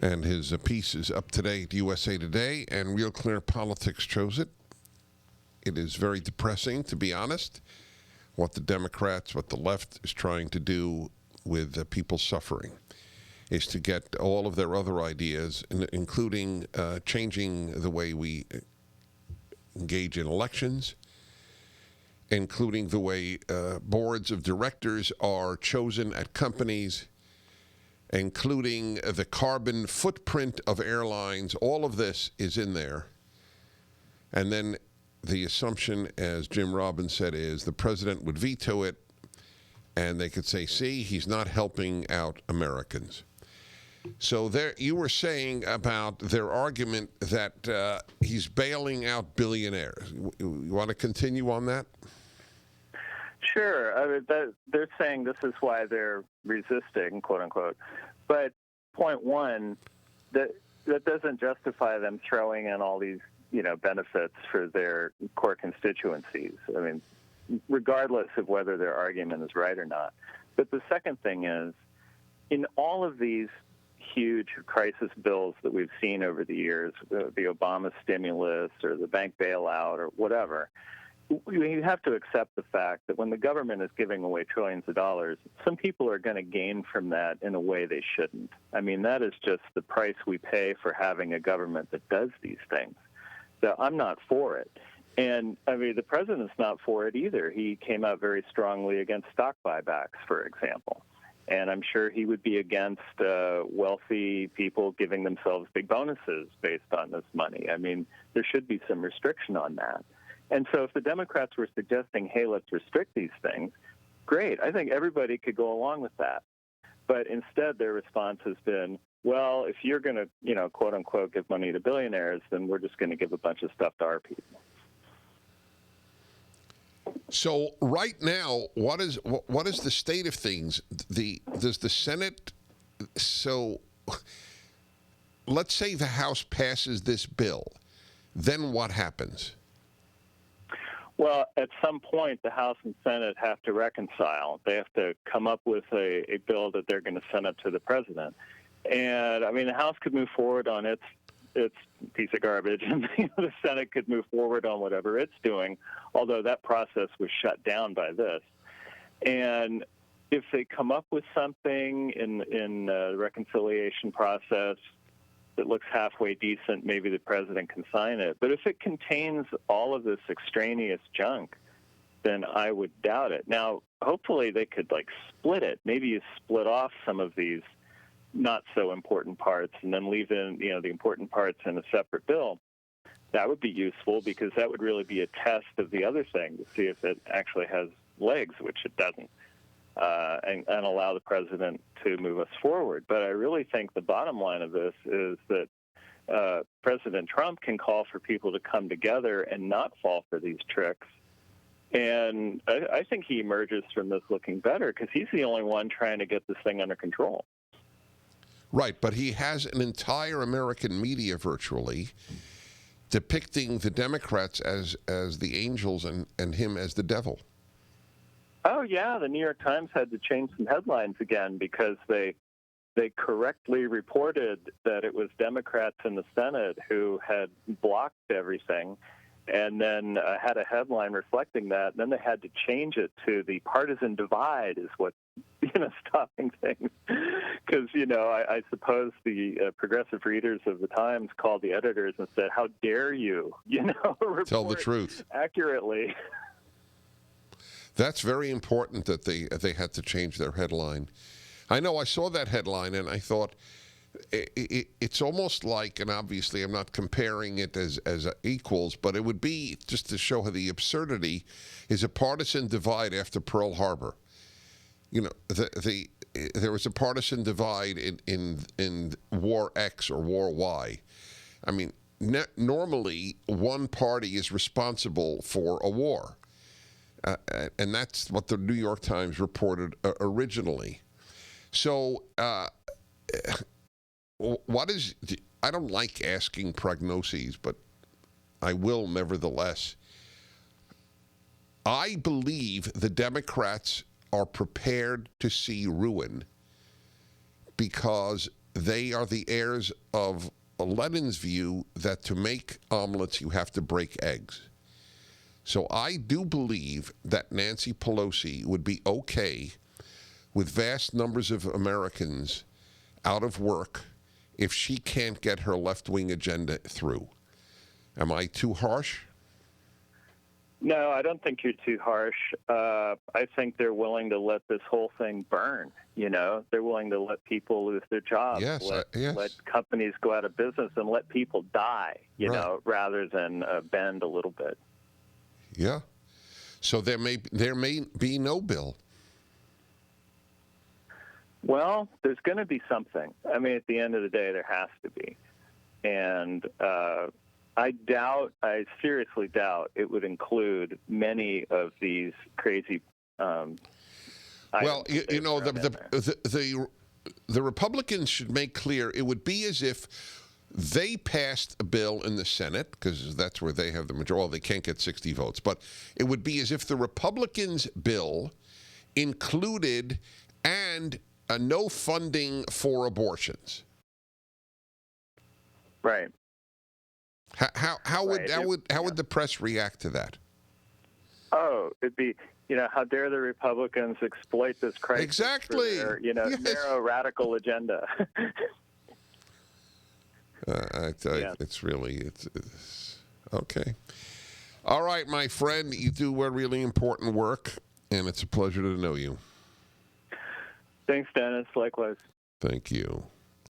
And his piece is up today at USA Today, and Real Clear Politics chose it. It is very depressing, to be honest, what the Democrats, what the left is trying to do with people suffering, is to get all of their other ideas, including changing the way we engage in elections, including the way boards of directors are chosen at companies, including the carbon footprint of airlines. All of this is in there. And then the assumption, as Jim Robbins said, is the president would veto it, and they could say, see, he's not helping out Americans. So there, you were saying about their argument that he's bailing out billionaires. You want to continue on that? Sure. I mean, they're saying this is why they're resisting, quote unquote. But point one, that doesn't justify them throwing in all these, benefits for their core constituencies. I mean, regardless of whether their argument is right or not. But the second thing is, in all of these huge crisis bills that we've seen over the years, the Obama stimulus or the bank bailout or whatever, you have to accept the fact that when the government is giving away trillions of dollars, some people are going to gain from that in a way they shouldn't. I mean, that is just the price we pay for having a government that does these things. So I'm not for it. And, I mean, the president's not for it either. He came out very strongly against stock buybacks, for example. And I'm sure he would be against wealthy people giving themselves big bonuses based on this money. I mean, there should be some restriction on that. And so if the Democrats were suggesting, hey, let's restrict these things, great. I think everybody could go along with that. But instead, their response has been, well, if you're going to, quote unquote, give money to billionaires, then we're just going to give a bunch of stuff to our people. So right now, what is the state of things? Does the Senate? So let's say the House passes this bill, then what happens? Well, at some point, the House and Senate have to reconcile. They have to come up with a bill that they're going to send up to the president. And, I mean, the House could move forward on its piece of garbage, and the Senate could move forward on whatever it's doing, although that process was shut down by this. And if they come up with something in the reconciliation process that looks halfway decent, maybe the president can sign it. But if it contains all of this extraneous junk, then I would doubt it. Now, hopefully they could, split it. Maybe you split off some of these not so important parts and then leave in, the important parts in a separate bill. That would be useful because that would really be a test of the other thing to see if it actually has legs, which it doesn't, and allow the president to move us forward. But I really think the bottom line of this is that President Trump can call for people to come together and not fall for these tricks. And I think he emerges from this looking better because he's the only one trying to get this thing under control. Right, but he has an entire American media virtually depicting the Democrats as the angels and him as the devil. Oh, yeah, the New York Times had to change some headlines again because they correctly reported that it was Democrats in the Senate who had blocked everything and then had a headline reflecting that. And then they had to change it to the partisan divide is what stopping things. Because, I suppose the progressive readers of the Times called the editors and said, how dare you, report tell the truth accurately. That's very important that they had to change their headline. I know I saw that headline and I thought it's almost like, and obviously I'm not comparing it as equals, but it would be just to show how the absurdity is a partisan divide after Pearl Harbor. There was a partisan divide in War X or War Y. I mean, normally one party is responsible for a war. And that's what the New York Times reported originally. So I don't like asking prognoses, but I will nevertheless. I believe the Democrats are prepared to see ruin because they are the heirs of Lenin's view that to make omelets you have to break eggs. So I do believe that Nancy Pelosi would be okay with vast numbers of Americans out of work if she can't get her left-wing agenda through. Am I too harsh? No, I don't think you're too harsh. I think they're willing to let this whole thing burn. They're willing to let people lose their jobs, let companies go out of business, and let people die, rather than bend a little bit. Yeah. So there may be no bill. Well, there's going to be something. I mean, at the end of the day, there has to be. And I seriously doubt it would include many of these crazy well, the Republicans should make clear it would be as if they passed a bill in the Senate, because that's where they have the majority. Well, they can't get 60 votes, but it would be as if the Republicans' bill included no funding for abortions. Right. How would the press react to that? Oh, it'd be, how dare the Republicans exploit this crisis exactly for their, narrow radical agenda. It's really okay. All right, my friend, you do really important work, and it's a pleasure to know you. Thanks, Dennis. Likewise. Thank you.